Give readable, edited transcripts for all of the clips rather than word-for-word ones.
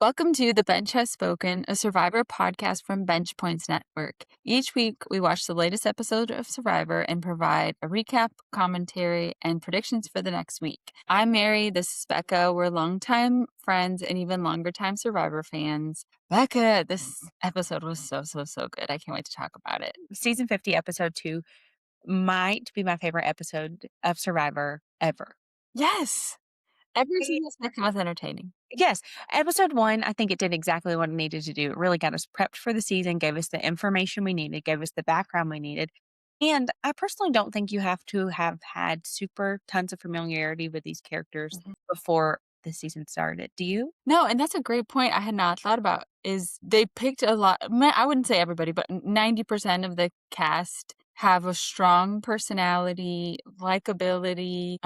Welcome to The Bench Has Spoken, a Survivor podcast from Bench Points Network. Each week, we watch the latest episode of Survivor and provide a recap, commentary, and predictions for the next week. I'm Mary, this is Becca. We're longtime friends and even longer time Survivor fans. Becca, this episode was so good. I can't wait to talk about it. Season 50, episode 2 might be my favorite episode of Survivor ever. Yes! Every single second was entertaining. Yes. Episode 1, I think it did exactly what it needed to do. It really got us prepped for the season, gave us the information we needed, gave us the background we needed. And I personally don't think you have to have had super tons of familiarity with these characters before the season started. Do you? No, and that's a great point I had not thought about, is they picked a lot I wouldn't say everybody, but 90% of the cast have a strong personality, likability,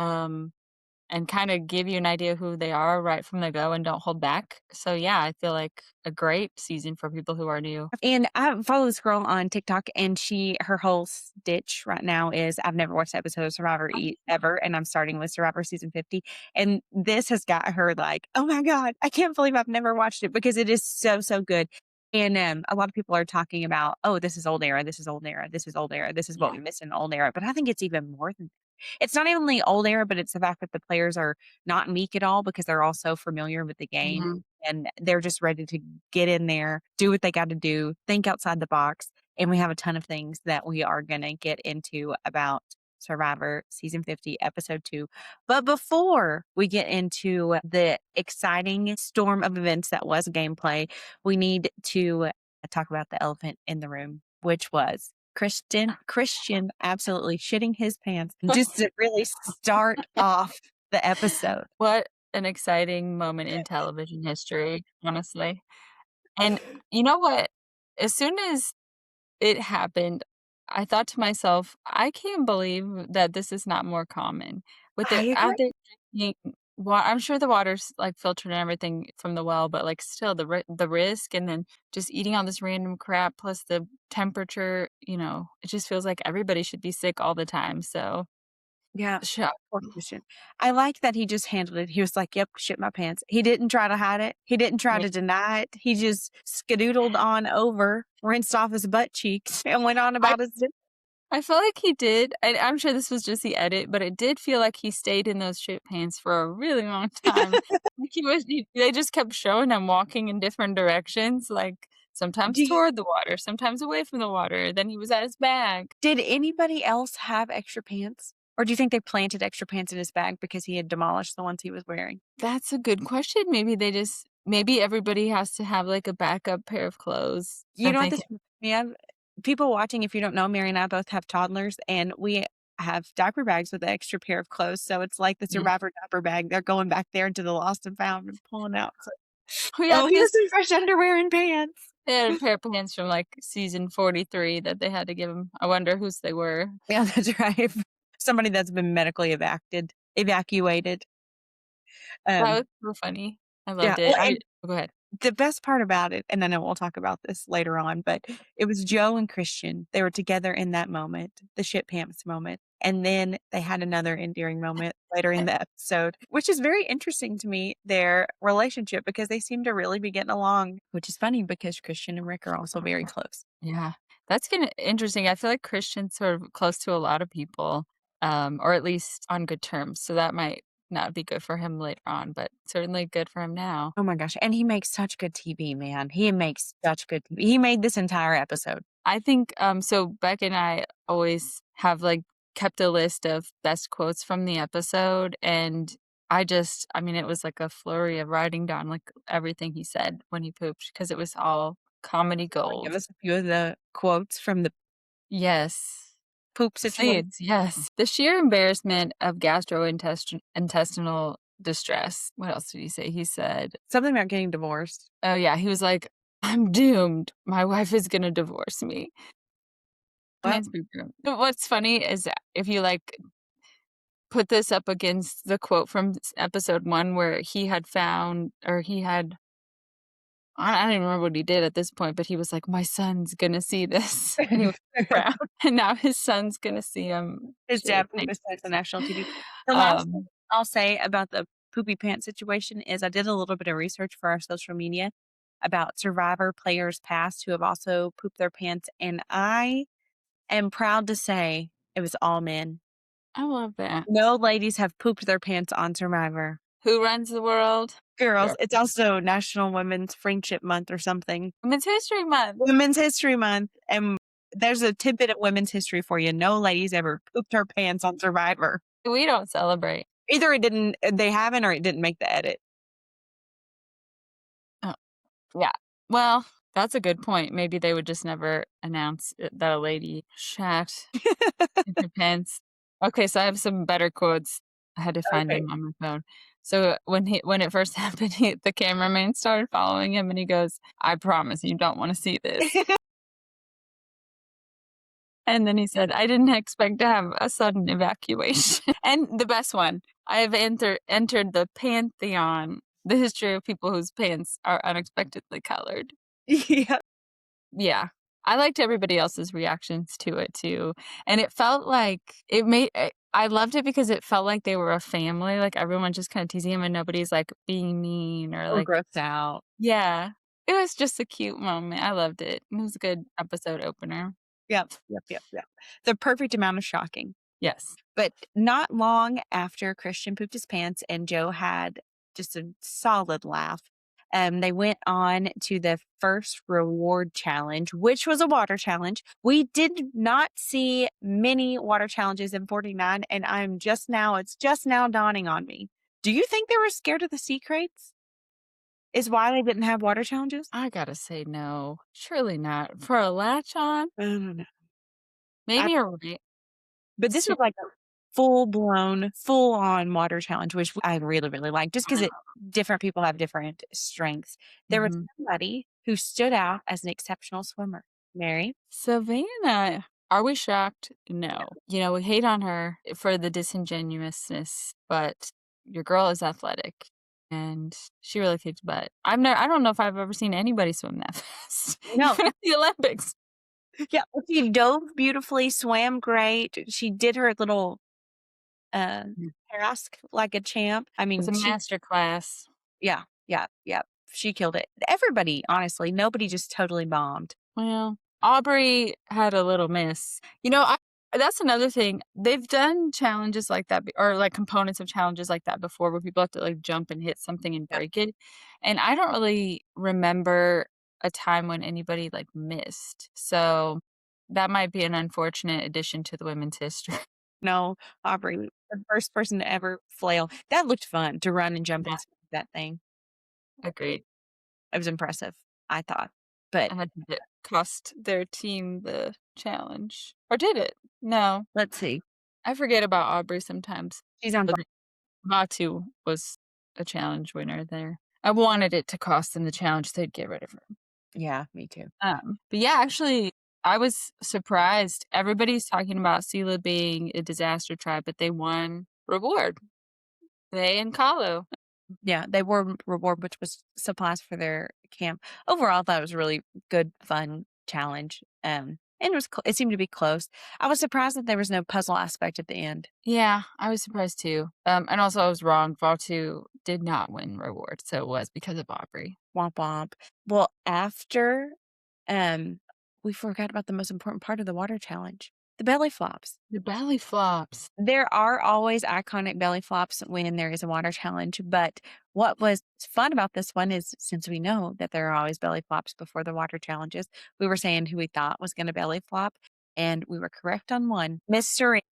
and kinda give you an idea who they are right from the go and don't hold back. So, yeah, I feel like a great season for people who are new. And I follow this girl on TikTok, and her whole stitch right now is I've never watched an episode of Survivor ever, and I'm starting with Survivor season 50. And this has got her like, oh my God, I can't believe I've never watched it because it is so good. And a lot of people are talking about, oh, this is old era, this is old era, this is old era, this is what we miss in old era. But I think it's even more than it's not even the old era, but it's the fact that the players are not meek at all because they're all so familiar with the game and they're just ready to get in there, do what they got to do, think outside the box. And we have a ton of things that we are going to get into about Survivor season 50, episode 2. But before we get into the exciting storm of events that was gameplay, we need to talk about the elephant in the room, which was Christian absolutely shitting his pants just to really start off the episode. What an exciting moment in television history, honestly. And you know what? As soon as it happened, I thought to myself, "I can't believe that this is not more common." With I it out agree. there drinking I'm sure the water's, like, filtered and everything from the well, but, like, still the risk and then just eating all this random crap plus the temperature, it just feels like everybody should be sick all the time, so Yeah. shock. Poor Christian. I like that he just handled it. He was like, "Yep, shit my pants." He didn't try to hide it. He didn't try Yeah. to deny it. He just skadoodled on over, rinsed off his butt cheeks, and went on I about his day. I feel like he did, and I'm sure this was just the edit, but it did feel like he stayed in those shit pants for a really long time. Like they just kept showing him walking in different directions, like, sometimes Do you toward the water, sometimes away from the water, then he was at his bag. Did anybody else have extra pants? Or do you think they planted extra pants in his bag because he had demolished the ones he was wearing? That's a good question. Maybe everybody has to have, like, a backup pair of clothes You that know what they this can. reminds me of? People watching, if you don't know, Mary and I both have toddlers, and we have diaper bags with an extra pair of clothes, so it's like the Yeah. Survivor diaper bag. They're going back there into the lost and found and pulling out. It's like, Oh, yeah, "Oh, here's because some fresh underwear and pants." they had a pair of pants from, like, season 43 that they had to give him. I wonder whose they were. Yeah, that's right. Somebody that's been medically evacuated. That Um, was so funny. I yeah, loved well, it. and Go ahead. the best part about it, and I know we'll talk about this later on, but it was Joe and Christian. They were together in that moment, the shit pants moment. And then they had another endearing moment later in the episode, which is very interesting to me, their relationship, because they seem to really be getting along, which is funny because Christian and Rick are also very close. Yeah, that's kinda interesting. I feel like Christian's sort of close to a lot of people, or at least on good terms, so that might not be good for him later on, but certainly good for him now. Oh my gosh. And he makes such good TV, man. He makes such good TV. He made this entire episode. I think, so Beck and I always have, like, kept a list of best quotes from the episode, and I mean, it was like a flurry of writing down, like, everything he said when he pooped because it was all comedy Give gold. us a few of the quotes from the Yes. poop situation. Please, yes. The sheer embarrassment of gastrointestinal distress. What else did he say? He said, Something about getting divorced. oh, yeah, he was like, "I'm doomed. My wife is gonna divorce me." Well, Man's poop room. But what's funny is that if you, like, put this up against the quote from episode 1 where he had found or he had I don't even remember what he did at this point, but he was like, "My son's gonna see this," and he was proud, and now his son's gonna see him his dad shit pooped naked. his pants on national TV. The last thing Um I'll say about the poopy pants situation is I did a little bit of research for our social media about Survivor players past who have also pooped their pants, and I am proud to say it was all men. I love that. No ladies have pooped their pants on Survivor. Who runs the world? Girls, Girl. it's also National Women's Friendship Month or something. Women's History Month. Women's History Month, and there's a tidbit of women's history for you. No ladies ever pooped her pants on Survivor. We don't celebrate. Either they haven't, or it didn't make the edit. Oh, yeah. Well, that's a good point. Maybe they would just never announce that a lady shat in her pants. Okay, so I have some better quotes. I had to find Okay. them on my phone. So when it first happened, the cameraman started following him, and he goes, "I promise you don't want to see this." And then he said, "I didn't expect to have a sudden evacuation." And the best one, I have entered the pantheon, the history of people whose pants are unexpectedly colored. Yeah. Yeah. I liked everybody else's reactions to it too. And it felt like I loved it because it felt like they were a family. Like everyone just kind of teasing him and nobody's like being mean or Or like, grossed out. yeah. It was just a cute moment. I loved it. It was a good episode opener. Yep. The perfect amount of shocking. Yes. But not long after Christian pooped his pants and Joe had just a solid laugh, they went on to the first reward challenge, which was a water challenge. We did not see many water challenges in 49, and it's just now dawning on me. Do you think they were scared of the sea crates? Is why they didn't have water challenges? I gotta say no. Surely not. For a latch on? I don't know. Maybe you're right. But this was like a full-blown, full-on water challenge, which I really, really like just because different people have different strengths. There was Mhm. somebody who stood out as an exceptional swimmer. Mary? Savannah. Are we shocked? No. You know, we hate on her for the disingenuousness, but your girl is athletic and she really kicked butt. I don't know if I've ever seen anybody swim that fast. No. Even at the Olympics. Yeah, she dove beautifully, swam great. She did her little, Mm. task like a champ. I It was mean, a master class. yeah. She killed it. Everybody, honestly, nobody just totally bombed. Well, Aubry had a little miss. You know, that's another thing. They've done challenges like that, or like components of challenges like that before, where people have to like jump and hit something and Yeah. break it. And I don't really remember a time when anybody like missed. So that might be an unfortunate addition to the women's history. No, Aubrey, the first person to ever flail. That looked fun to run and jump Yeah, into that thing. agreed. It was impressive, I thought. But And did it cost their team the challenge? Or did it? No. let's see. I forget about Aubrey sometimes. She's on. But Vatu was a challenge winner there. I wanted it to cost them the challenge, so they'd get rid of her. Yeah, me too. But yeah, actually, I was surprised. Everybody's talking about Sela being a disaster tribe, but they won reward. They and Kalu. Yeah, they were reward, which was supplies for their camp. Overall, I thought it was a really good, fun challenge. And it seemed to be close. I was surprised that there was no puzzle aspect at the end. Yeah, I was surprised too. And also I was wrong. Vatu did not win reward, so it was because of Aubrey. Womp womp. Well, after, we forgot about the most important part of the water challenge, the belly flops. The belly flops. There are always iconic belly flops when there is a water challenge, but what was fun about this one is since we know that there are always belly flops before the water challenges, we were saying who we thought was going to belly flop, and we were correct on one. Miss Serene.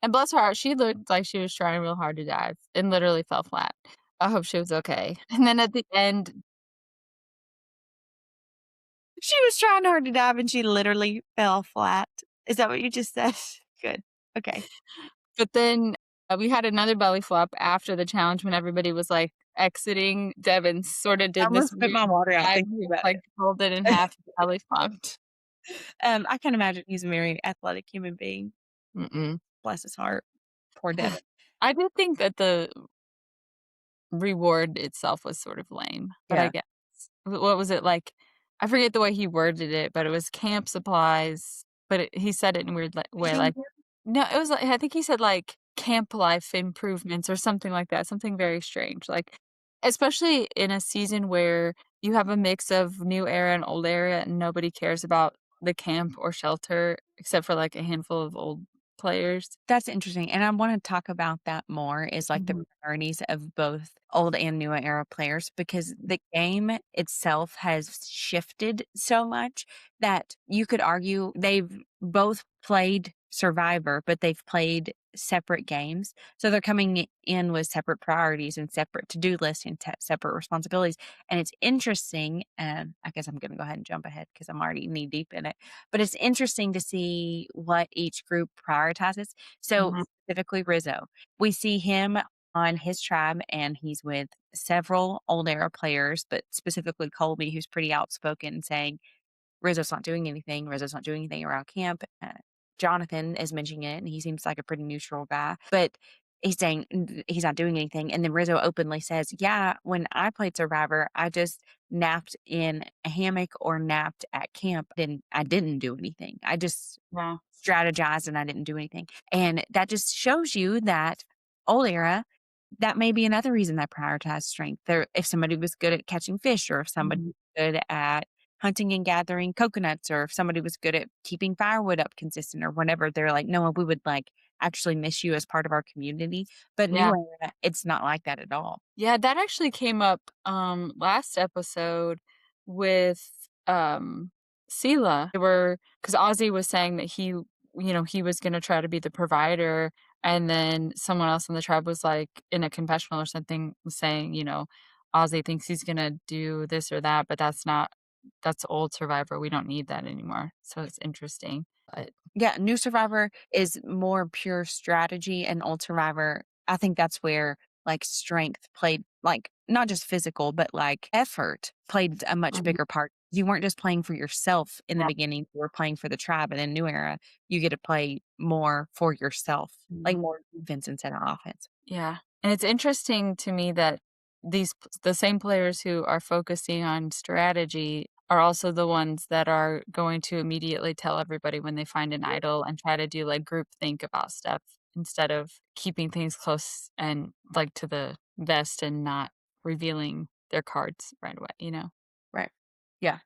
And bless her heart, she looked like she was trying real hard to dive and literally fell flat. I hope she was okay. And then at the end, She was trying hard to dive and she literally fell flat. Is that what you just said? Good. Okay. but then we had another belly flop after the challenge when everybody was like exiting. Devens sort of I did almost this spit my weird water out dive, thinking about like folded in it. half, and belly flopped. I can imagine he's a very athletic human being. Mm-mm. Bless his heart. Poor Devin. I did think that the reward itself was sort of lame, but I Yeah. guess what was it like? I forget the way he worded it, but it was camp supplies. But he said it in a weird way, like no, it was like I think he said like camp life improvements or something like that, something very strange, like, especially in a season where you have a mix of new era and old era and nobody cares about the camp or shelter except for, like, a handful of old players. That's interesting, and I wanna talk about that more is, like, the Mhm. priorities of both old and new era players because the game itself has shifted so much that you could argue they've both played Survivor, but they've played separate games, so they're coming in with separate priorities and separate to-do lists and separate responsibilities, and it's interesting, and I guess I'm gonna go ahead and jump ahead because 'cause I'm already knee deep in it, but it's interesting to see what each group prioritizes. So, Mhm. specifically Rizzo, we see him on his tribe, and he's with several old era players, but specifically Colby, who's pretty outspoken, saying, Rizzo's not doing anything. Rizzo's not doing anything around camp. Jonathan is mentioning it, and he seems like a pretty neutral guy, but he's saying he's not doing anything. And then Rizzo openly says, "Yeah, when I played Survivor, I just napped in a hammock or napped at camp. Then I didn't do anything. I just Wow. strategized and I didn't do anything." And that just shows you that old era. That may be another reason I prioritize strength. There, if somebody was good at catching fish, or if somebody Mhm. was good at hunting and gathering coconuts, or if somebody was good at keeping firewood up consistent or whatever, they're like, "No, we would, like, actually miss you as part of our community." But New Yeah. Era, it's not like that at all. Yeah, that actually came up, last episode with, Sela. They were 'cause Ozzy was saying that he was gonna try to be the provider, and then someone else in the tribe was, like, in a confessional or something, was saying, "Ozzy thinks he's gonna do this or that, but that's old Survivor, we don't need that anymore." So it's interesting, but Yeah, New Survivor is more pure strategy, and Old Survivor, I think that's where, like, strength played, like, not just physical, but, like, effort played a much Mhm. bigger part. You weren't just playing for yourself in the Yeah. beginning, you were playing for the tribe, and in New Era, you get to play more for yourself, like, Mhm. more defense instead of offense. Yeah, and it's interesting to me that the same players who are focusing on strategy are also the ones that are going to immediately tell everybody when they find an idol and try to do, like, group think about stuff instead of keeping things close and, like, to the vest and not revealing their cards right away? Right. Yeah.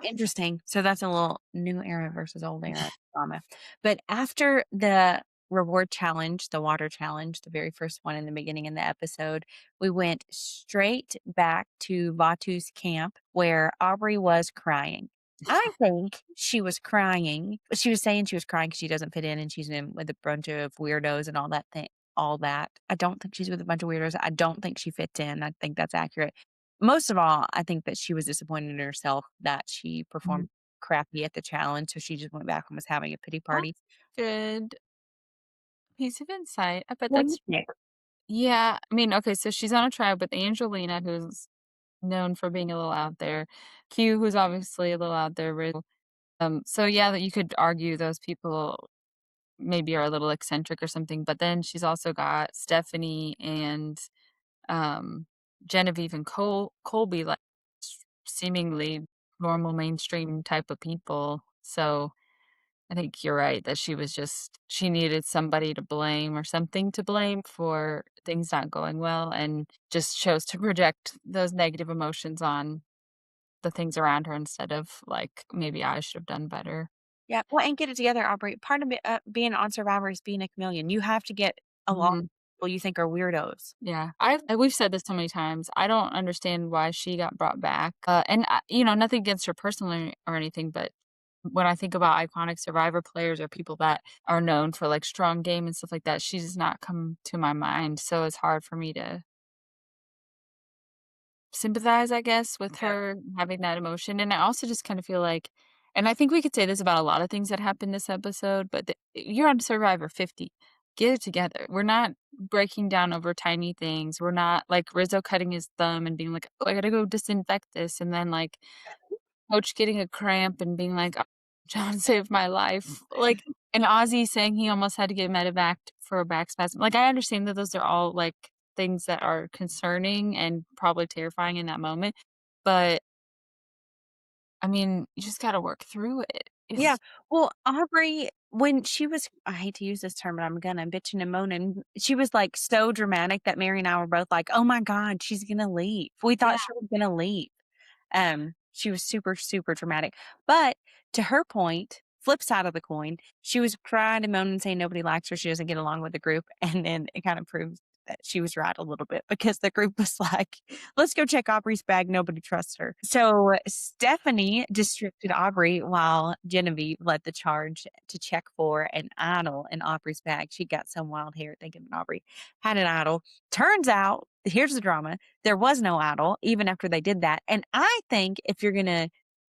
Interesting. So that's a little new era versus old era drama. But after the reward challenge, the water challenge, the very first one in the beginning in the episode, we went straight back to Vatu's camp where Aubrey was crying. I think she was crying. She was saying she was crying because she doesn't fit in and she's in with a bunch of weirdos and all that thing. All that. I don't think she's with a bunch of weirdos. I don't think she fits in. I think that's accurate. Most of all, I think that she was disappointed in herself that she Mhm. performed crappy at the challenge, so she just went back and was having a pity party. That's good piece of insight. I bet What do you that's think? yeah, I mean, okay, so she's on a tribe with Angelina, who's known for being a little out there, Q, who's obviously a little out there, so yeah, that you could argue those people maybe are a little eccentric or something, but then she's also got Stephanie and, um, Genevieve and Colby, like, seemingly normal mainstream type of people, so I think you're right that she needed somebody to blame or something to blame for things not going well and just chose to project those negative emotions on the things around her instead of, like, "Maybe I should have done better." Yeah, well, and get it together, Aubrey. Part of being on Survivor is being a chameleon. You have to get along Mhm. with people you think are weirdos. Yeah. We've said this so many times. I don't understand why she got brought back, and nothing against her personally or anything, but when I think about iconic Survivor players or people that are known for, like, strong game and stuff like that, she does not come to my mind, so it's hard for me to sympathize, I guess, with Yeah. her having that emotion, and I also just kinda feel like and I think we could say this about a lot of things that happened this episode, but you're on Survivor 50. Get it together. We're not breaking down over tiny things. We're not like Rizzo cutting his thumb and being like, "Oh, I gotta go disinfect this," and then, like, Coach getting a cramp and being like, "John saved my life." Like, and Ozzy saying he almost had to get medevaced for a back spasm. Like, I understand that those are all, like, things that are concerning and probably terrifying in that moment, but, I mean, you just gotta work through it. Yeah. Well, Aubry, when she was, I hate to use this term, but I'm gonna bitching and moaning. She was like so dramatic that Mary and I were both like, "Oh my god, she's gonna leave." We Yeah. thought she was gonna leave. She was super, super dramatic. But to her point, flip side of the coin, she was crying and moaning, saying nobody likes her. She doesn't get along with the group, and then it kind of proves that she was right a little bit because the group was like, "Let's go check Aubrey's bag. Nobody trusts her." So Stephanie distracted Aubry while Genevieve led the charge to check for an idol in Aubrey's bag. She got some wild hair thinking Aubry had an idol. Turns out, here's the drama, there was no idol even after they did that. And I think if you're going to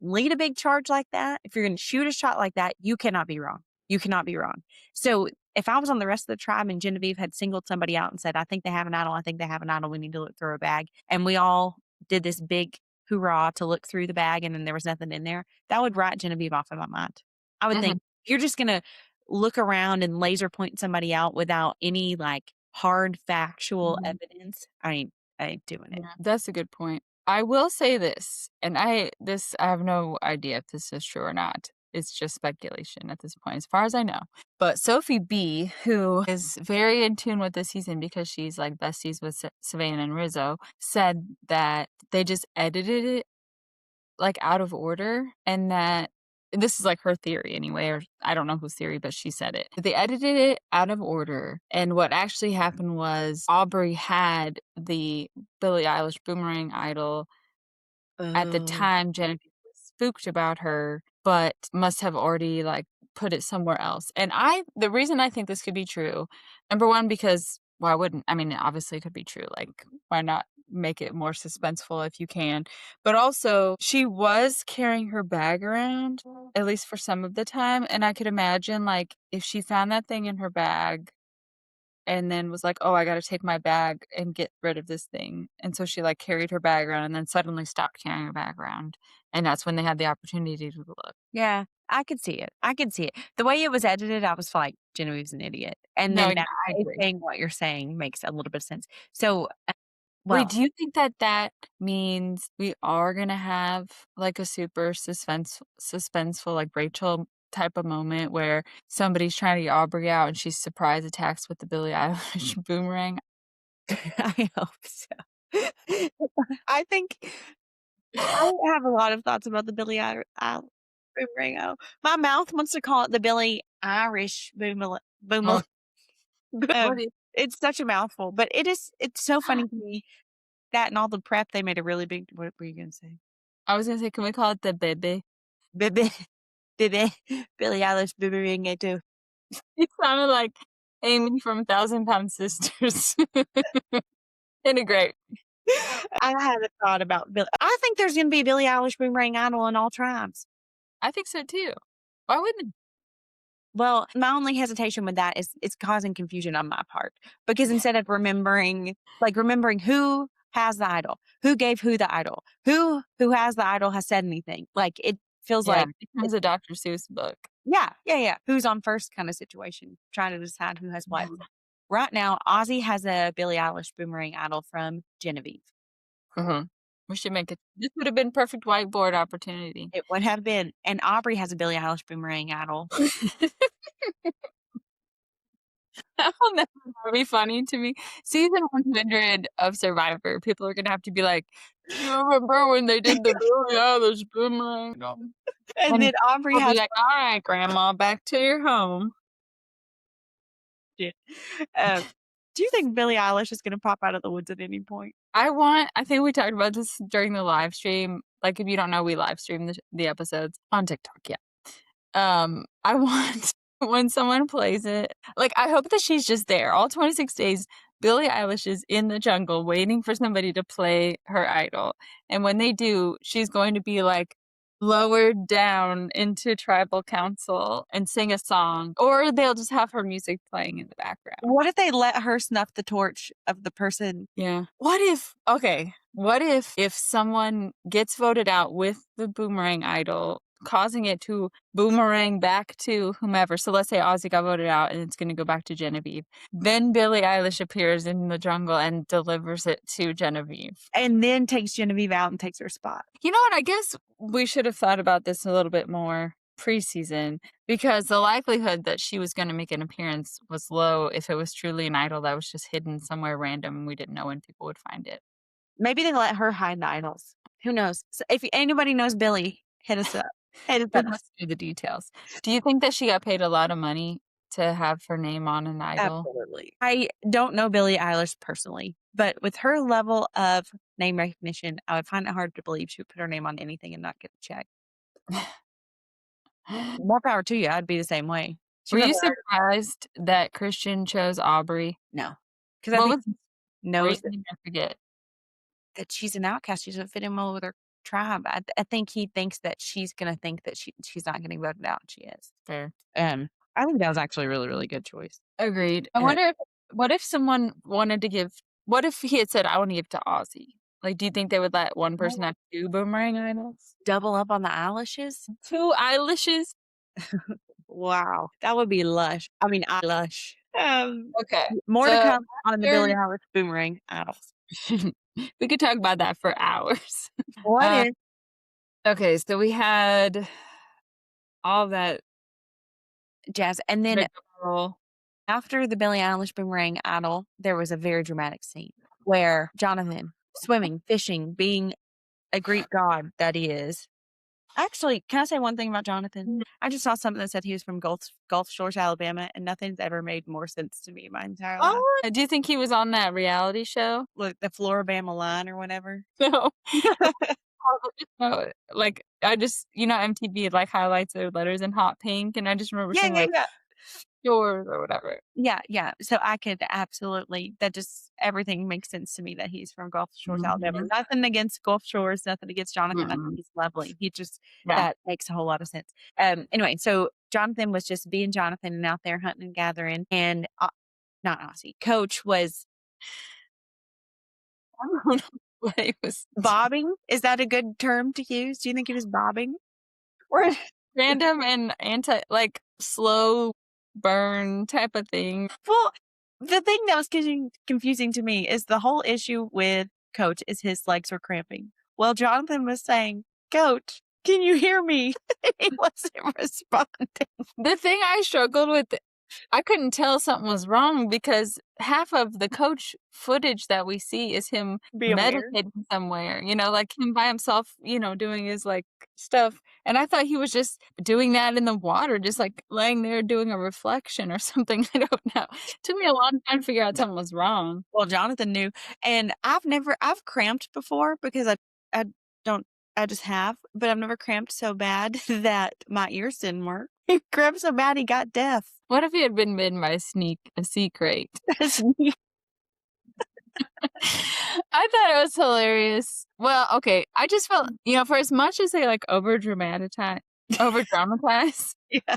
lead a big charge like that, if you're going to shoot a shot like that, you cannot be wrong. You cannot be wrong. So if I was on the rest of the tribe and Genevieve had singled somebody out and said, I think they have an idol, I think they have an idol, we need to look through a bag, and we all did this big hoorah to look through the bag and then there was nothing in there, that would write Genevieve off in my mind. I would Mhm. think you're just going to look around and laser point somebody out without any like hard factual Mhm. evidence. I ain't doing it. Yeah, that's a good point. I will say this, and I have no idea if this is true or not. It's just speculation at this point, as far as I know. But Sophie B, who is very in tune with this season because she's like besties with Savannah and Rizzo, said that they just edited it like out of order and that this is like her theory anyway, or I don't know whose theory, but she said it. They edited it out of order. And what actually happened was Aubry had the Billie Eilish Boomerang idol at the Oh. time. Genevieve was spooked about her, but must have already like put it somewhere else. And the reason I think this could be true, number one, because why wouldn't, I mean, obviously it could be true. Like, why not make it more suspenseful if you can? But also, she was carrying her bag around, at least for some of the time. And I could imagine, like, if she found that thing in her bag and then was like, "Oh, I gotta take my bag and get rid of this thing." And so she, like, carried her bag around and then suddenly stopped carrying her bag around, and that's when they had the opportunity to look. Yeah, I could see it. I could see it. The way it was edited, I was like, Genevieve's an idiot. And No, then yeah, I now agree. saying what you're saying makes a little bit of sense. So, Wait, well, do you think that that means we are gonna have, like, a super suspenseful, like, Rachel type of moment where somebody's trying to get Aubrey out and she's surprise attacks with the Billie Eilish boomerang? I hope so. I think I have a lot of thoughts about the Billie Boomerang. Oh, my mouth wants to call it the Billie Irish Oh, Boomerang. what is It's such a mouthful, but it's so funny to me that and all the prep, they made a really big what were you gonna say? I was gonna say, can we call it the baby? Bebe Bebe Billie Eilish Boomerang too. It sounded like Amy from Thousand Pound Sisters in a great. I hadn't thought about Bill I think there's gonna be a Billie Eilish Boomerang idol in all tribes. I think so too. Why wouldn't Well, my only hesitation with that is it's causing confusion on my part because instead of remembering who has the idol, who gave who the idol, who has the idol has said anything. Like it feels yeah, like it becomes a Dr. Seuss book. yeah, yeah, yeah. Who's on first kind of situation, trying to decide who has what. Right now, Ozzy has a Billie Eilish Boomerang idol from Genevieve. Mhm. We should make it this would have been perfect whiteboard opportunity. It would have been, and Aubry has a Billie Eilish Boomerang idol. That will never be funny to me. Season 100 of Survivor, people are gonna have to be like, "Do you remember when they did the Billie Eilish Boomerang?" And And then Aubry I'll be has like, "Alright, grandma, back to your home." yeah. Um, do you think Billie Eilish is gonna pop out of the woods at any point? I think we talked about this during the live stream. Like, if you don't know, we live stream the episodes on TikTok, yeah. I want when someone plays it, like, I hope that she's just there. All 26 days, Billie Eilish is in the jungle waiting for somebody to play her idol. And when they do, she's going to be, like, lowered down into tribal council and sing a song, or they'll just have her music playing in the background. What if they let her snuff the torch of the person? Yeah. What if someone gets voted out with the Boomerang idol, causing it to boomerang back to whomever? So let's say Ozzy got voted out and it's gonna go back to Genevieve. Then Billie Eilish appears in the jungle and delivers it to Genevieve. And then takes Genevieve out and takes her spot. You know what? I guess we should have thought about this a little bit more. preseason because the likelihood that she was gonna make an appearance was low if it was truly an idol that was just hidden somewhere random and we didn't know when people would find it. Maybe they let her hide the idols. Who knows? So if anybody knows Billie, hit us up. Hit us Give up. us through the details. Do you think that she got paid a lot of money to have her name on an idol? Absolutely. I don't know Billie Eilish personally, but with her level of name recognition, I would find it hard to believe she would put her name on anything and not get a check. More power to you. I'd be the same way. She Were you probably surprised that Christian chose Aubrey? no, because I What think was he his knows reasoning? I forget. that she's an outcast. She doesn't fit in well with her tribe. I think he thinks that she's gonna think that she's not getting voted out. She is. Fair. I think that was actually a really, really good choice. Agreed. I Uh, wonder if what if someone wanted to give what if he had said, "I wanna give to Ozzy?" Like, do you think they would let one person have 2 Boomerang idols? double up on the Eilishes? 2 Eilishes? Wow, that would be lush. I mean, Eilish. Okay. More to So come on the Billie after Eilish Boomerang idols. we could talk about that for hours. What Uh, is okay, so we had all that jazz? And then rigmarole. after the Billie Eilish Boomerang idol, there was a very dramatic scene where Jonathan, swimming, fishing, being a Greek god that he is. Actually, can I say one thing about Jonathan? I just saw something that said he was from Gulf Shores, Alabama, and nothing's ever made more sense to me in my entire life. Oh, do you think he was on that reality show? Like the Floribama line or whatever. No. No, like, I just MTV, like, highlights their letters in hot pink, and I just remember Yeah, seeing, yeah, like, yeah. yours or whatever. Yeah, yeah. So I could absolutely that just everything makes sense to me that he's from Gulf Shores, Alabama. Mhm. Nothing against Gulf Shores, nothing against Jonathan. I think Mm-mm. he's lovely. He just Yeah. that makes a whole lot of sense. Anyway, so Jonathan was just being Jonathan and out there hunting and gathering, and not Aussie. Coach was I don't know what he was bobbing. Is that a good term to use? Do you think he was bobbing? or random and like, slow burn type of thing. Well, the thing that was confusing to me is the whole issue with Coach is his legs were cramping. Well, Jonathan was saying, "Coach, can you hear me?" He wasn't responding. The thing I struggled with, I couldn't tell something was wrong because half of the coach footage that we see is him Be aware. meditating somewhere, like him by himself, doing his like stuff. And I thought he was just doing that in the water, just like laying there doing a reflection or something. I don't know. Took me a long time to figure out something was wrong. Well, Jonathan knew, and I've cramped before because I don't I just have, but I've never cramped so bad that my ears didn't work. He cramped so bad he got deaf. What if he had been bitten by a sea crate? That's me. I thought it was hilarious. Well, okay, I just felt, for as much as they like over dramatize Yeah.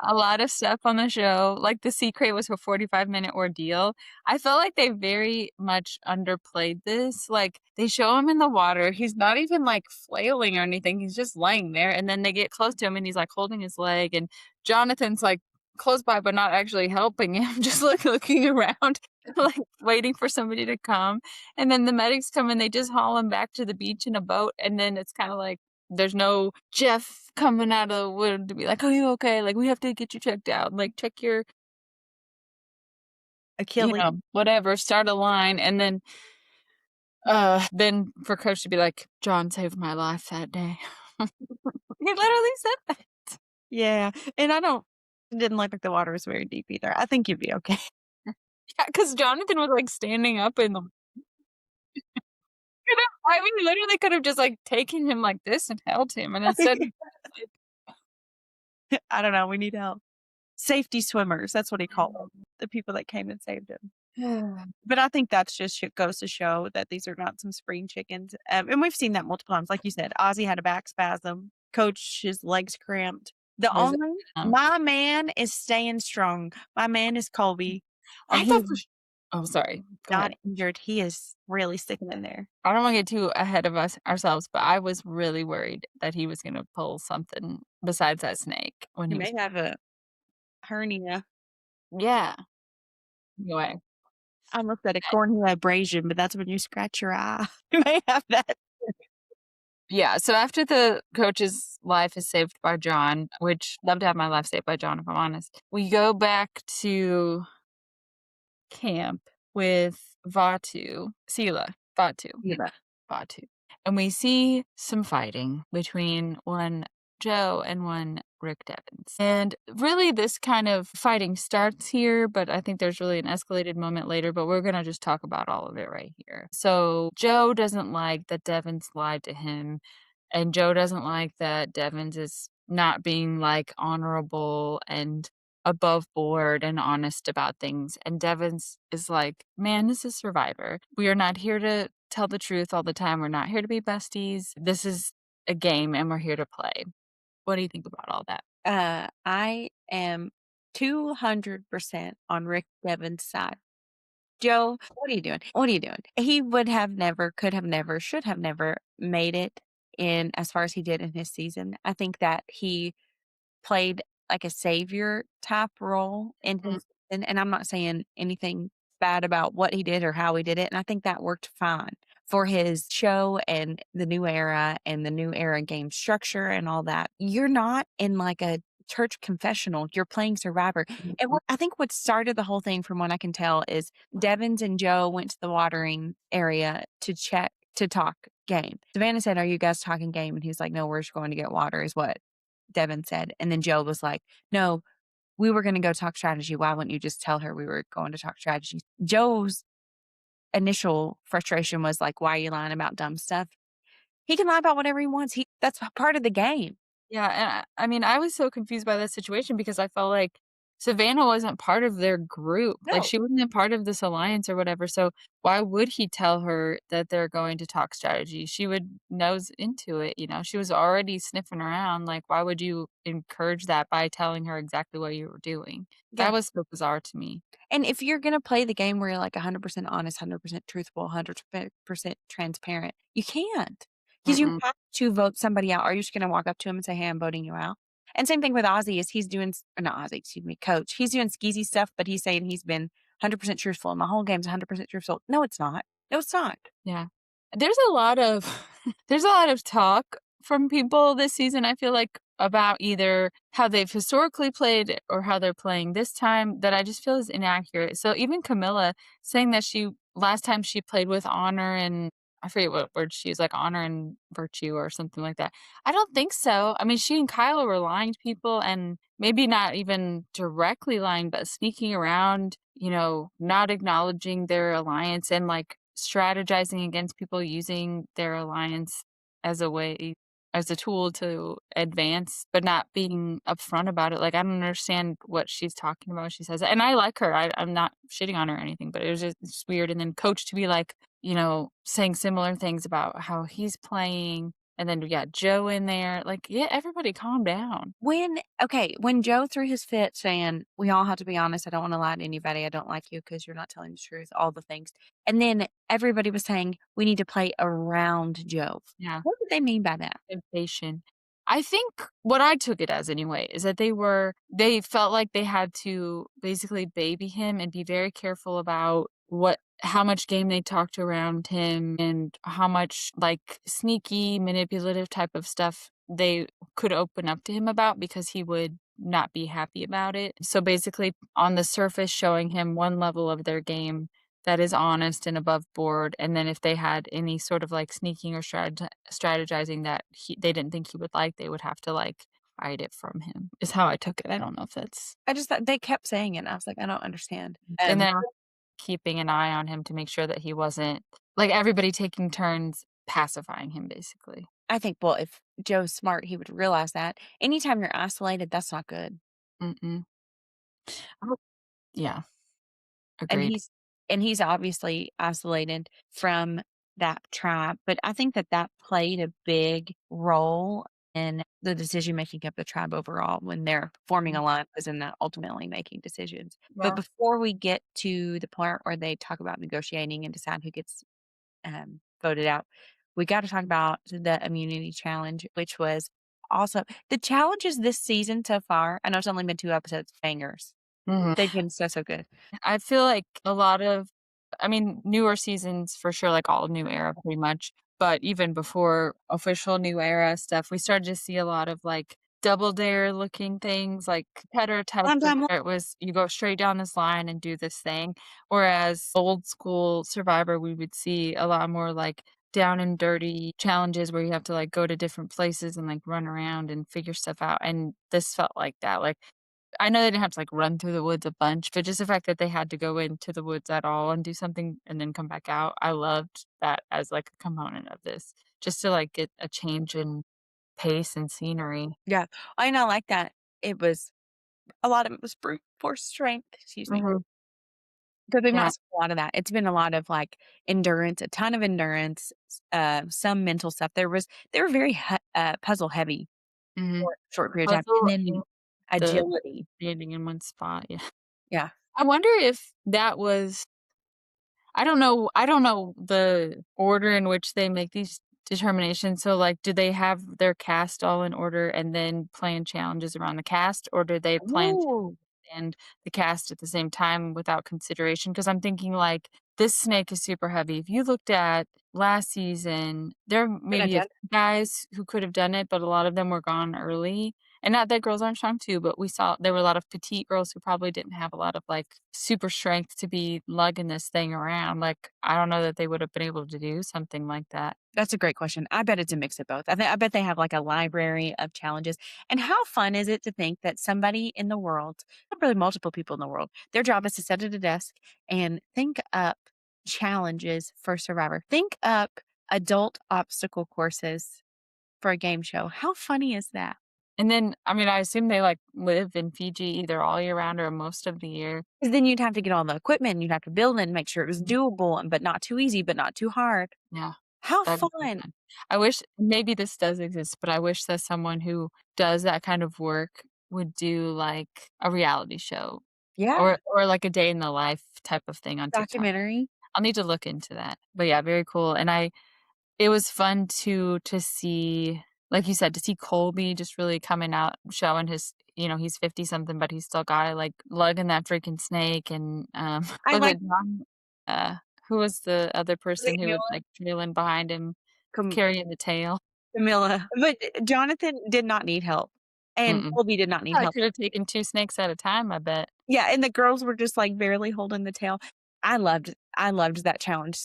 a lot of stuff on the show, like the secret was a 45-minute ordeal. I felt like they very much underplayed this. Like they show him in the water, he's not even like flailing or anything. He's just laying there, and then they get close to him, and he's like holding his leg, and Jonathan's like close by, but not actually helping him, just like looking around, like waiting for somebody to come. And then the medics come and they just haul him back to the beach in a boat. And then it's kind of like there's no Jeff coming out of the wood to be like, "Are you okay? Like, we have to get you checked out. Like, check your, Achilles. whatever, start a line." And then for Coach to be like, "John saved my life that day." He literally said that. Yeah, and I don't didn't look like the water was very deep either. I think you'd be okay. Yeah, because Jonathan was like standing up in the I mean, literally could have just like taken him like this and held him. And instead, I don't know, we need help. Safety swimmers, that's what he called them, the people that came and saved him. But I think that's just goes to show that these are not some spring chickens, and we've seen that multiple times. Like you said, Ozzy had a back spasm, Coach's legs cramped. The was only my man is staying strong. My man is Colby, and I thought he's oh, sorry. Go not ahead. injured. He is really sticking in there. I don't want to get too ahead of ourselves, but I was really worried that he was going to pull something besides that snake when He he was. may have a hernia. Yeah. Anyway, I almost said a cornea abrasion, but that's when you scratch your eye. You may have that. Yeah, so after the coach's life is saved by John, which love to have my life saved by John, if I'm honest, we go back to camp with Yeah. Vatu. And we see some fighting between one Joe and one Rick Devens. And really, this kind of fighting starts here, but I think there's really an escalated moment later, but we're going to just talk about all of it right here. So, Joe doesn't like that Devens lied to him, and Joe doesn't like that Devens is not being like honorable and above board and honest about things. And Devens is like, man, this is Survivor. We are not here to tell the truth all the time. We're not here to be besties. This is a game and we're here to play. What do you think about all that? I am 200% on Rick Devens' side. Joe, what are you doing? What are you doing? He would have never, could have never, should have never made it in as far as he did in his season. I think that he played like a savior type role in Mhm. his and I'm not saying anything bad about what he did or how he did it, and I think that worked fine for his show and the new era game structure and all that. You're not in like a church confessional, you're playing Survivor. And what I think what started the whole thing from what I can tell is Devens and Joe went to the watering area to talk game. Savannah said, "Are you guys talking game?" And he was like, "No, we're just going to get water," is what Devin said. And then Joe was like, "No, we were going to go talk strategy. Why wouldn't you just tell her we were going to talk strategy?" Joe's initial frustration was like, "Why are you lying about dumb stuff?" He can lie about whatever he wants. That's part of the game. Yeah, and I mean, I was so confused by that situation because I felt like Savannah wasn't part of their group. Like, No. she wasn't a part of this alliance or whatever, so why would he tell her that they're going to talk strategy? She would nose into it, you know? She was already sniffing around, like, why would you encourage that by telling her exactly what you were doing? Yeah. That was so bizarre to me. And if you're going to play the game where you're like 100% honest, 100% truthful, 100% transparent, you can't because you Mm-mm. have to vote somebody out. Are you just going to walk up to him and say, "Hey, I'm voting you out"? And same thing with Ozzy is he's doing, or not Ozzy, excuse me, coach. He's doing skeezy stuff, but he's saying he's been 100% truthful and my whole game's 100% truthful. No, it's not. No, it's not. Yeah. There's a lot of there's a lot of talk from people this season, I feel like, about either how they've historically played or how they're playing this time that I just feel is inaccurate. So even Camilla saying that she last time she played with honor and I forget what word she used, like honor and virtue or something like that. I don't think so. I mean, she and Kyla were lying to people and maybe not even directly lying, but sneaking around, you know, not acknowledging their alliance and like strategizing against people using their alliance as a way as a tool to advance, but not being upfront about it. Like, I don't understand what she's talking about when she says it. And I like her. I'm not shitting on her or anything, but it was just weird. And then Coach to be like, you know, saying similar things about how he's playing. And then we got Joe in there. Like, yeah, everybody calm down. When Joe threw his fit saying, "We all have to be honest. I don't want to lie to anybody. I don't like you because you're not telling the truth," all the things. And then everybody was saying, "We need to play around Joe." Yeah. What did they mean by that? Temptation. I think what I took it as anyway is that they felt like they had to basically baby him and be very careful about how much game they talked around him and how much like sneaky manipulative type of stuff they could open up to him about because he would not be happy about it. So basically on the surface showing him one level of their game that is honest and above board, and then if they had any sort of, like, sneaking or strategizing that they didn't think he would like, they would have to, like, hide it from him, is how I took it. I don't know if that's I just thought they kept saying it, and I was like, "I don't understand." and then keeping an eye on him to make sure that he wasn't like, everybody taking turns pacifying him, basically. I think, well, if Joe's smart, he would realize that. Anytime you're isolated, that's not good. Mm-mm. Oh, yeah, And agreed. he's obviously isolated from that tribe, but I think that that played a big role in the decision making of the tribe overall when they're forming Mm, alliances and not ultimately making decisions. But yeah. before we get to the part where they talk about negotiating and decide who gets voted out, we got to talk about the immunity challenge, which was also the challenges this season so far. I know it's only been 2 episodes, bangers. Mhm. They've been so, so good. I feel like a lot of I mean, newer seasons for sure, like all new era pretty much, But even before official New Era stuff, we started to see a lot of, like, Double Dare looking things, like competitor type of Sometime where it was you go straight down this line and do this thing, whereas old school Survivor, we would see a lot more, like, down and dirty challenges where you have to, like, go to different places and, like, run around and figure stuff out, and this felt like that, like, I know they didn't have to, like, run through the woods a bunch, but just the fact that they had to go into the woods at all and do something and then come back out, I loved that as, like, a component of this, just to, like, get a change in pace and scenery. yeah, I know, like that. It was a lot of it was brute force strength, excuse me, Mhm. because 'cause we've Yeah. not seen a lot of that. It's been a lot of, like, endurance, a ton of endurance, some mental stuff. They were very puzzle heavy Mhm. for a short period of time, and Puzzle then and the agility. standing in one spot, yeah. Yeah. I wonder if that was I don't know the order in which they make these determinations, so, like, do they have their cast all in order and then plan challenges around the cast, or do they plan Ooh, and the cast at the same time without consideration, because 'cause I'm thinking, like, this snake is super heavy. If you looked at last season, there could have maybe a done few guys who could have done it, but a lot of them were gone early, and not that girls aren't strong too, but we saw there were a lot of petite girls who probably didn't have a lot of, like, super strength to be lugging this thing around, like, I don't know that they would have been able to do something like that. That's a great question. I bet it's a mix of both. I bet they have, like, a library of challenges, and how fun is it to think that somebody in the world, probably multiple people in the world, their job is to sit at a desk and think up challenges for Survivor. Think up adult obstacle courses for a game show. How funny is that? And then, I mean, I assume they, like, live in Fiji either all year round or most of the year. 'Cause then you'd have to get all the equipment, you'd have to build it and make sure it was Mhm. doable, but not too easy, but not too hard. Yeah. How That'd be so fun. fun. I wish maybe this does exist, but I wish that someone who does that kind of work would do, like, a reality show Yeah, or, like, a day in the life type of thing on TikTok. documentary. I'll need to look into that. But, yeah, very cool, and it was fun to see, like you said, to see Colby just really coming out, showing his he's 50 something, but he's still got it, like, lugging that freaking snake and, I was like it John who was the other was it person who was, Camilla? like, trailing behind him, Cam carrying the tail? Camilla. But Jonathan did not need help, and Mm-mm. Colby did not He need probably help. could've taken 2 snakes at a time, I bet. Yeah, and the girls were just, like, barely holding the tail. I loved that challenge,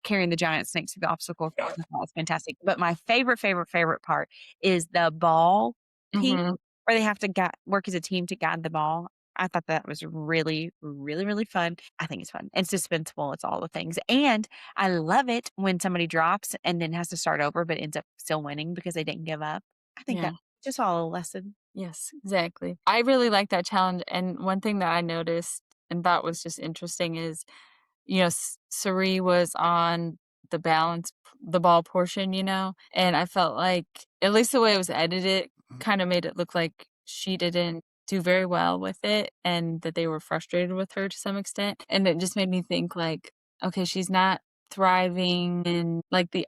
carrying the giant snakes through the obstacle course. I thought it was fantastic. But my favorite, favorite, favorite part is the ball piece Mhm. where they have to gui work as a team to guide the ball. I thought that was really, really, really fun. I think it's fun. It's suspenseful, it's all the things, and I love it when somebody drops and then has to start over, but ends up still winning because they didn't give up. I think Yeah. that just all a lesson. Yes, exactly. I really like that challenge, and one thing that I noticed and thought was just interesting is, Suri was on the ball portion, and I felt like, at least the way it was edited, kinda made it look like she didn't do very well with it and that they were frustrated with her to some extent, and it just made me think, like, okay, she's not thriving in, like, the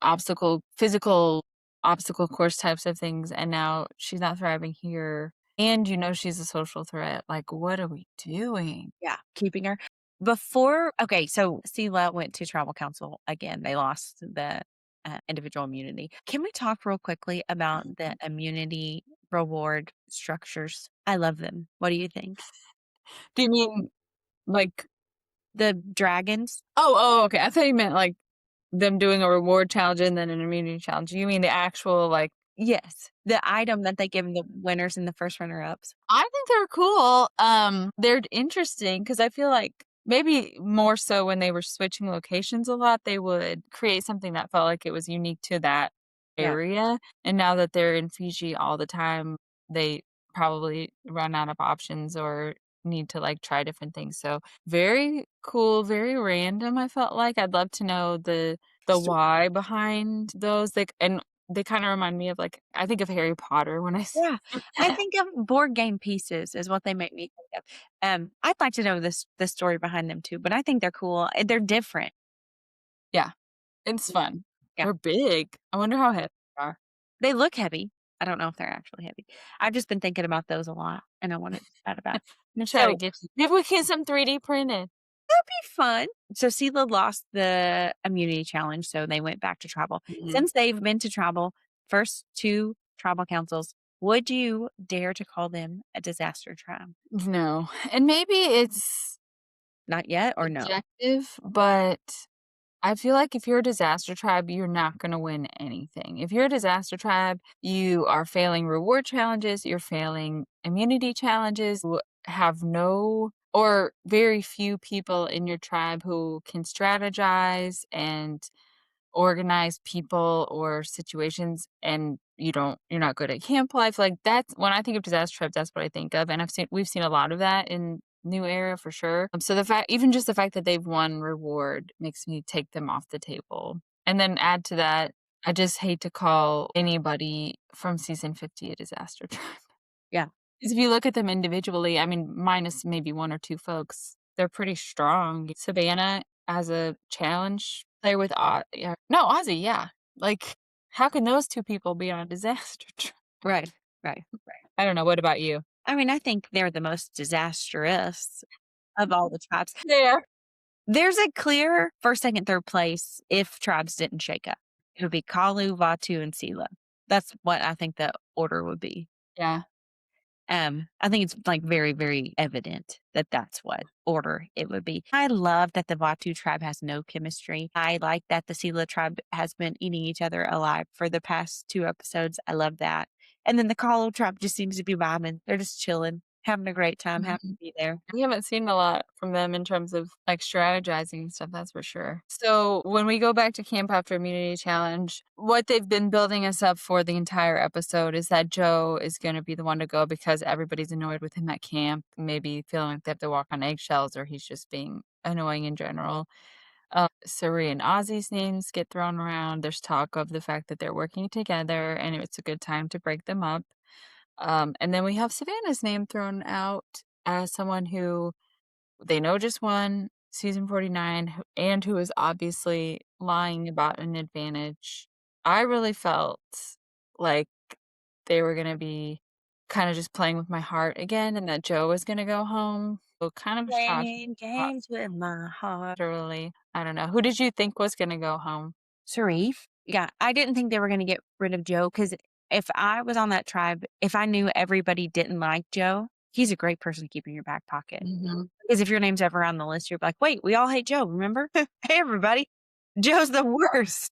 physical obstacle course types of things, and now she's not thriving here, and she's a social threat, like, what are we doing? Yeah, keeping her. Before okay, so Sela went to tribal council again. They lost the, individual immunity. Can we talk real quickly about the immunity reward structures? I love them. What do you think? Do you mean, like The dragons? okay, I thought you meant, like, them doing a reward challenge and then an immunity challenge. You mean the actual, like Yes, the item that they give the winners and the first runner-ups. I think they're cool. They're interesting because I feel like maybe more so when they were switching locations a lot, they would create something that felt like it was unique to that Yeah. area. And now that they're in Fiji all the time, they probably run out of options or need to like try different things. So very cool, very random, I felt like. I'd love to know the So why behind those. And they kind of remind me of like I think of Harry Potter when I yeah, I think of board game pieces is what they make me think of. I'd like to know the story behind them too, but I think they're cool, and they're different. Yeah, it's fun. Yeah. They're big. I wonder how heavy they are. They look heavy. I don't know if they're actually heavy. I've just been thinking about those a lot, and I wanted to chat about it. I'm gonna try to So get maybe we get some 3D printed. be fun. So Sela lost the immunity challenge, so they went back to tribal. Mhm. Since they've been to tribal, first 2 tribal councils, would you dare to call them a disaster tribe? No, and maybe it's Not yet or no? subjective, but I feel like if you're a disaster tribe, you're not gonna win anything. If you're a disaster tribe, you are failing reward challenges, you're failing immunity challenges, you have no or very few people in your tribe who can strategize and organize people or situations, and you're not good at camp life. Like, that's when I think of disaster tribes, that's what I think of, and we've seen a lot of that in New Era for sure. So the fact even just the fact that they've won reward makes me take them off the table. And then add to that, I just hate to call anybody from season 50 a disaster tribe. Yeah. 'Cause if you look at them individually, I mean, minus maybe 1 or 2 folks, they're pretty strong. Savannah as a challenge player with yeah. No, Ozzy, yeah. Like, how can those 2 people be on a disaster tr Right, right. I don't know, what about you? I mean, I think they're the most disastrous of all the tribes. There. There's a clear 1st, 2nd, 3rd place if tribes didn't shake up. It would be Kalu, Vatu, and Sela. That's what I think the order would be. Yeah. I think it's, like, very, very evident that that's what order it would be. I love that the Vatu tribe has no chemistry. I like that the Sela tribe has been eating each other alive for the past 2 episodes. I love that. And then the Kalu tribe just seems to be vibing. They're just chilling, having a great time, happy to Mhm. be there. We haven't seen a lot from them in terms of, like, strategizing and stuff, that's for sure. So, when we go back to Camp After Immunity Challenge, what they've been building us up for the entire episode is that Joe is gonna be the one to go because everybody's annoyed with him at camp, maybe feeling like they have to walk on eggshells or he's just being annoying in general. Suri and Ozzy's names get thrown around. There's talk of the fact that they're working together and it's a good time to break them up. And then we have Savannah's name thrown out as someone who they know just won season 49 and who is obviously lying about an advantage. I really felt like they were going to be kind of just playing with my heart again and that Joe was going to go home. So kind of shocked, Playing games with my heart. literally. I don't know. Who did you think was going to go home? Sharif? Yeah, I didn't think they were gonna get rid of Joe because if I was on that tribe, if I knew everybody didn't like Joe, he's a great person to keep in your back pocket. Mhm. Because if your name's ever on the list, you're like, "Wait, we all hate Joe, remember? Hey, everybody, Joe's the worst."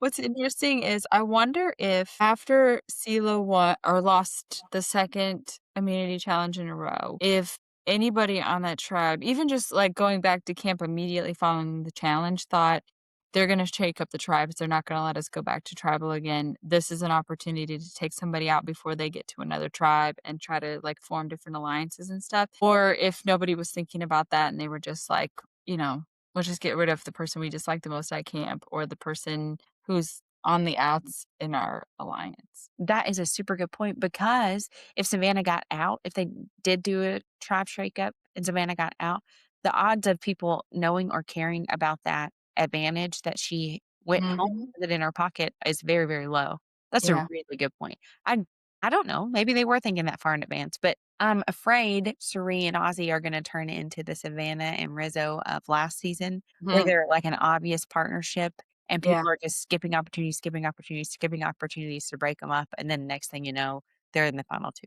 What's interesting is I wonder if after Sela won or lost the 2nd immunity challenge in a row, if anybody on that tribe, even just, like, going back to camp immediately following the challenge, thought, "They're gonna shake up the tribes, they're not gonna let us go back to tribal again. This is an opportunity to take somebody out before they get to another tribe and try to, like, form different alliances and stuff." Or if nobody was thinking about that and they were just like, you know, "Let's just get rid of the person we dislike the most at camp or the person who's on the outs in our alliance." That is a super good point because if Savannah got out, if they did do a tribe shakeup and Savannah got out, the odds of people knowing or caring about that advantage that she went home Mhm. with it in her pocket is very, very low. That's a Yeah. really good point. I don't know. Maybe they were thinking that far in advance, but I'm afraid Suri and Ozzy are going to turn into the Savannah and Rizzo of last season, where Mhm. they're like an obvious partnership and Yeah. people are just skipping opportunities, skipping opportunities, skipping opportunities to break them up, and then next thing you know, they're in the final 2.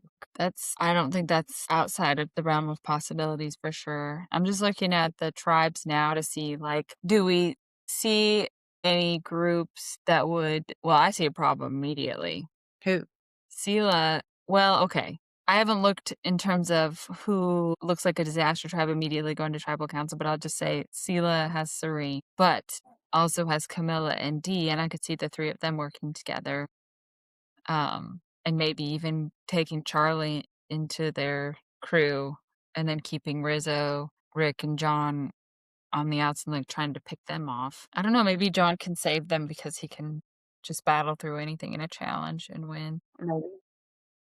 I don't think that's outside of the realm of possibilities for sure. I'm just looking at the tribes now to see, like, do we see any groups that would well, I see a problem immediately. Who? Sela well, okay. I haven't looked in terms of who looks like a disaster tribe immediately going to tribal council, but I'll just say Sela has Serene, but also has Camilla and Dee, and I could see the 3 of them working together, and maybe even taking Charlie into their crew and then keeping Rizzo, Rick, and John on the outs and, like, trying to pick them off. I don't know, maybe John can save them because he can just battle through anything in a challenge and win. Maybe.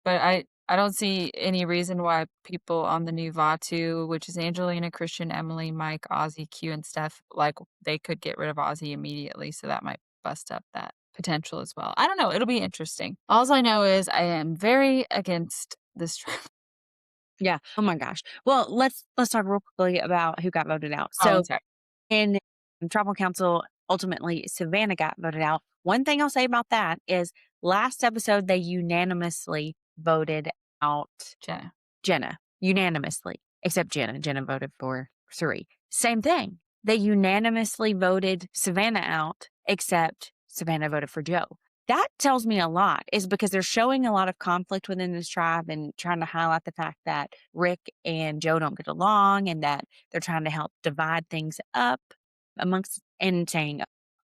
But I don't see any reason why people on the new Vatu, which is Angelina, Christian, Emily, Mike, Ozzy, Q, and Steph, like, they could get rid of Ozzy immediately, so that might bust up that potential as well. I don't know, it'll be interesting. Alls I know is I am very against this trip. Yeah. Oh my gosh. Well, let's talk real quickly about who got voted out. Oh, I'm So sorry. in tribal council, ultimately Savannah got voted out. One thing I'll say about that is last episode they unanimously voted out Jenna. Jenna. Unanimously. Except Jenna. Jenna voted for Suri. Same thing. They unanimously voted Savannah out, except Savannah voted for Joe. That tells me a lot, is because they're showing a lot of conflict within this tribe and trying to highlight the fact that Rick and Joe don't get along and that they're trying to help divide things up amongst and saying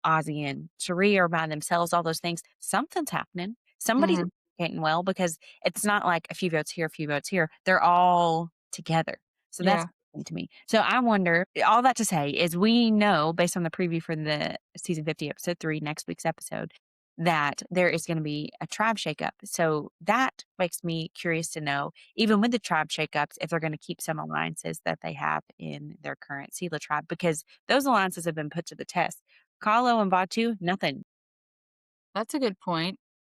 Ozzy and Cherie are by themselves, all those things. Something's happening. Somebody's Mhm. getting well because it's not like a few votes here, a few votes here. They're all together. So that's Yeah. interesting to me. So I wonder, all that to say is we know based on the preview for the season 50, episode 3, next week's episode, that there is going to be a tribe shakeup. So that makes me curious to know, even with the tribe shakeups, if they're going to keep some alliances that they have in their current Sela tribe, because those alliances have been put to the test. Kahlo and Batu, nothing. That's a good point.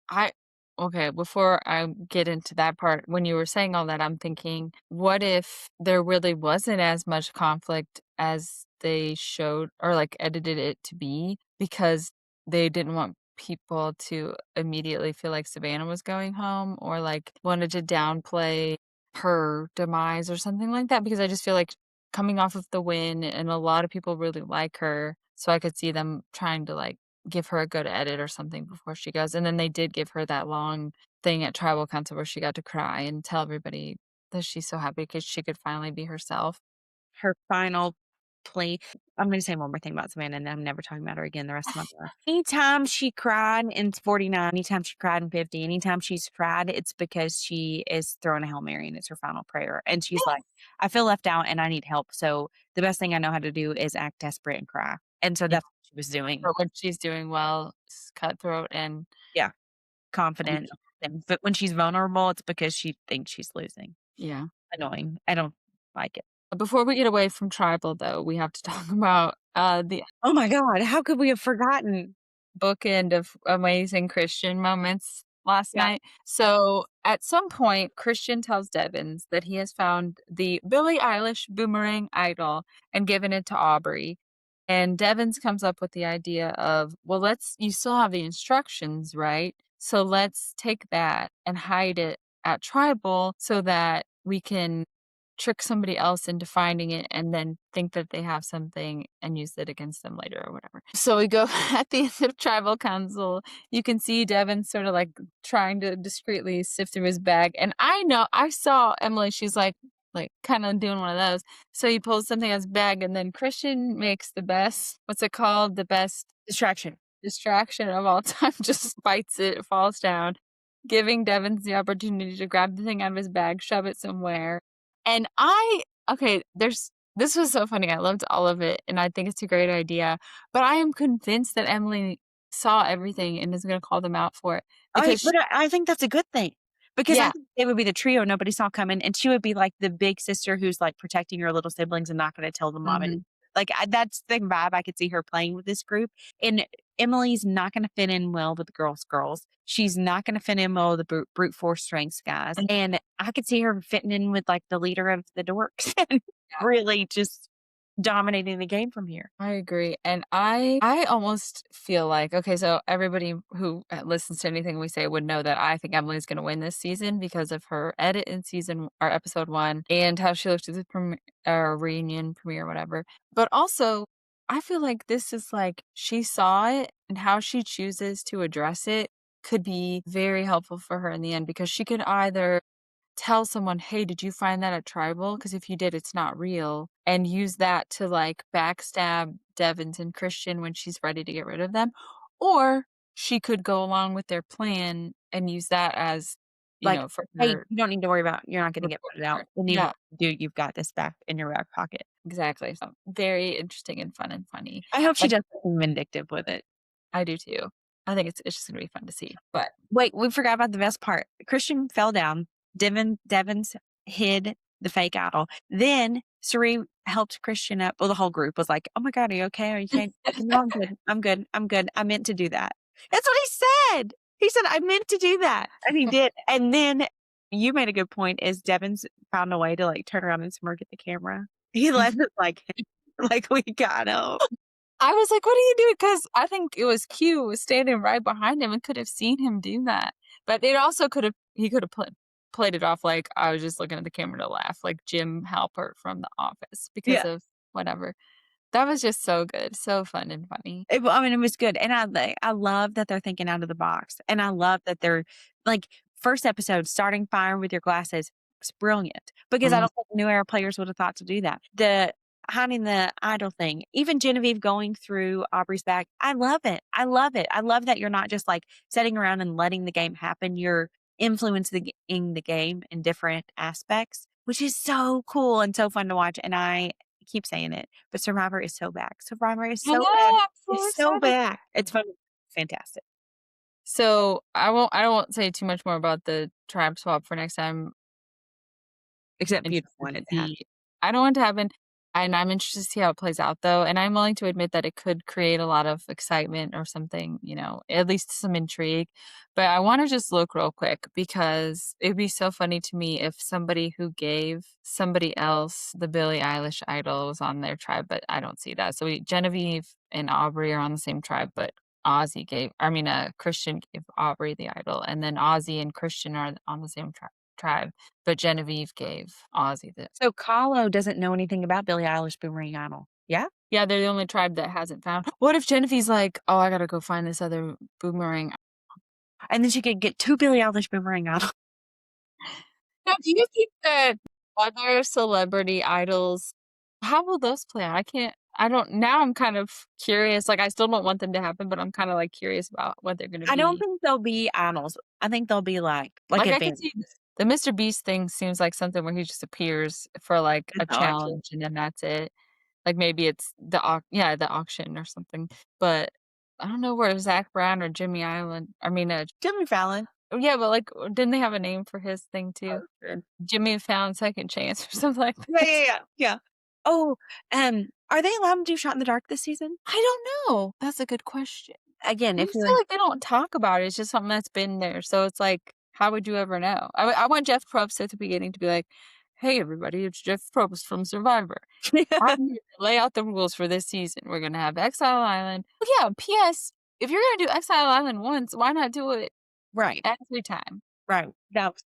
I okay, before I get into that part, when you were saying all that, I'm thinking, what if there really wasn't as much conflict as they showed or like edited it to be because they didn't want people to immediately feel like Savannah was going home or like wanted to downplay her demise or something like that because I just feel like coming off of the win and a lot of people really like her. So I could see them trying to like give her a good edit or something before she goes, and then they did give her that long thing at tribal council where she got to cry and tell everybody that she's so happy because she could finally be herself. Her final plea. I'm going to say one more thing about Savannah, and then I'm never talking about her again the rest of my life. Anytime she cried in 49, anytime she cried in 50, anytime she's cried, it's because she is throwing a Hail Mary and it's her final prayer. And she's like, I feel left out and I need help. So the best thing I know how to do is act desperate and cry. And so Yeah, that's what she was doing. but when she's doing well, it's cutthroat Yeah. and Confident. But when she's vulnerable, it's because she thinks she's losing. yeah. Annoying. I don't like it. Before we get away from tribal, though, we have to talk about, the Oh my God. How could we have forgotten? bookend of amazing Christian moments last Yeah. night. So at some point, Christian tells Devens that he has found the Billie Eilish Boomerang idol and given it to Aubry. And Devens comes up with the idea of, well, you still have the instructions, right? So let's take that and hide it at tribal so that we can trick somebody else into finding it and then think that they have something and use it against them later or whatever. So we go at the end of tribal council, you can see Devin sort of like trying to discreetly sift through his bag. And I know I saw Emily, she's like kind of doing one of those. So he pulls something out of his bag and then Christian makes the best, what's it called? The best Distraction. distraction of all time, just bites it, it falls down, giving Devens the opportunity to grab the thing out of his bag, shove it somewhere. And okay, this was so funny. I loved all of it, and I think it's a great idea. But I am convinced that Emily saw everything and is going to call them out for it because But I think that's a good thing because I yeah, think they would be the trio nobody saw coming, and she would be like the big sister who's like protecting her little siblings and not going to tell them mom. And mhm, like that's the vibe I could see her playing with this group. And Emily's not going to fit in well with the girls. She's not going to fit in well with the brute force strengths guys. and And I could see her fitting in with like the leader of the dorks and yeah. really just dominating the game from here. I agree, and I almost feel like okay, so everybody who listens to anything we say would know that I think Emily's gonna win this season because of her edit in season or episode 1 and how she looked at the reunion premiere, whatever. But also, I feel like this is like she saw it and how she chooses to address it could be very helpful for her in the end because she could either tell someone, "Hey, did you find that at tribal? Because if you did, it's not real," and use that to, like, backstab Devens and Christian when she's ready to get rid of them, or she could go along with their plan and use that as, Like, for hey, her you don't need to worry about. You're not going to get reporting voted out. her. And even Yeah, if you do, you've got this back in your back pocket. exactly, so very interesting and fun and funny, I hope she and does something vindictive with it. I do too. I think it's just gonna be fun to see, but Wait, we forgot about the best part. Christian fell down. Devens hid the fake idol. Then Suri helped Christian up. Well, the whole group was like, "Oh my God, are you okay? Are you okay?" Like, no, I'm good. I'm good. I'm good. I meant to do that. That's what he said. He said, "I meant to do that," and he did. And then you made a good point is Devens found a way to, like, turn around and smirk at the camera. He let Mhm. it like, "We got him." I was like, "What are you doing?" Because I think it was Q was standing right behind him and could have seen him do that. But it also could have played it off like I was just looking at the camera to laugh, like Jim Halpert from The Office because Yeah. of whatever. That was just so good, so fun and funny. I mean, it was good, and I love that they're thinking out of the box, and I love that they're like, first episode, starting fire with your glasses was brilliant because I Mm. don't think new era players would have thought to do that. The hiding the idol thing, even Genevieve going through Aubrey's bag, I love it. I love it. I love that you're not just, like, sitting around and letting the game happen, you're influencing the game in different aspects, which is so cool and so fun to watch, and I keep saying it, but Survivor is so back. Survivor is I so back. know, I'm so It's so excited. back. It's fun. Fantastic. So, I won't say too much more about the tribe swap for next time. Except you don't Interested want to it to happen. see I don't want it to happen, and I'm interested to see how it plays out, though, and I'm willing to admit that it could create a lot of excitement or something, at least some intrigue, but I wanna just look real quick because it'd be so funny to me if somebody who gave somebody else the Billie Eilish idol was on their tribe, but I don't see that. So we Genevieve and Aubry are on the same tribe, but Christian gave Aubry the idol, and then Ozzy and Christian are on the same tribe. But Genevieve gave Ozzy the So Kahlo doesn't know anything about Billie Eilish Boomerang Idol. Yeah? Yeah, they're the only tribe that hasn't found What if Genevieve's like, "Oh, I gotta go find this other boomerang." And then she could get 2 Billie Eilish Boomerang Idol. Now, do you think that other celebrity idols how will those play out? I don't now I'm kind of curious, like, I still don't want them to happen, but I'm kinda, like, curious about what they're gonna I don't be. think they'll be idols. I think they'll be like Like, I could advanced. see the Mr. Beast thing seems like something where he just appears for, like, It's a not like it. challenge, and then that's it. Like, maybe it's the auction or something, but I don't know where Zach Brown or Jimmy Island Jimmy Fallon. yeah, but, like, didn't they have a name for his thing too? Hosted. Jimmy Fallon Second Chance or something like Yeah, that. yeah, yeah, yeah. Oh, are they allowed to do Shot in the Dark this season? I don't know. That's a good question. Again, I if just you're feel like they don't talk about it, it's just something that's been there, so it's like, how would you ever know? I want Jeff Probst at the beginning to be like, "Hey, everybody, it's Jeff Probst from Survivor. I'm here to lay out the rules for this season. We're gonna have Exile Island." Oh, yeah, PS, if you're gonna do Exile Island once, why not do it Right, every time? right. That was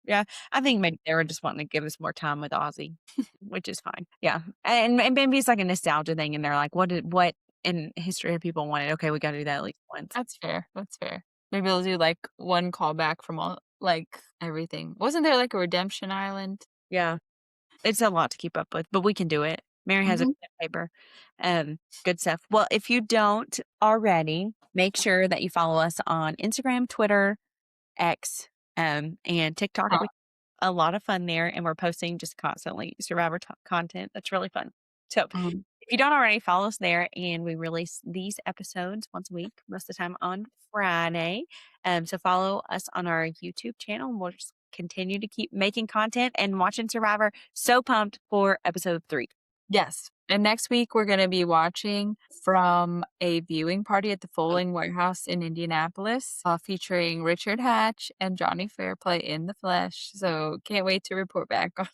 yeah, I think maybe they were just wanting to give us more time with Ozzy, which is fine. Yeah, and maybe it's like a nostalgia thing, and they're like, what in history have people wanted? Okay, we gotta do that at least once." That's fair, that's fair. Maybe they'll do, like, one callback from all like, everything. Wasn't there, like, a Redemption Island? Yeah, it's a lot to keep up with, but we can do it. Mary has a Mhm. pen and paper. Good stuff. Well, if you don't already, make sure that you follow us on Instagram, Twitter, X, and TikTok. Huh. We a lot of fun there, and we're posting just constantly Survivor content. That's really fun. So, Mhm. if you don't already, follow us there, and we release these episodes once a week, most of the time on Friday. So follow us on our YouTube channel, and we'll just continue to keep making content and watching Survivor. So pumped for episode 3. Yes, and next week, we're gonna be watching from a viewing party at the Fowling Warehouse in Indianapolis, featuring Richard Hatch and Johnny Fairplay in the flesh, so can't wait to report back on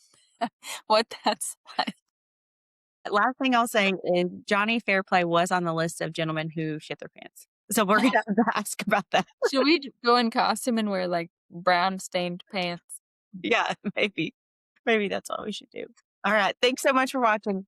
what that's like. Last thing I'll say is Johnny Fairplay was on the list of gentlemen who shit their pants. So we're gonna have to ask about that. Should we go in costume and wear, like, brown stained pants? Yeah, maybe. Maybe that's all we should do. All right. Thanks so much for watching.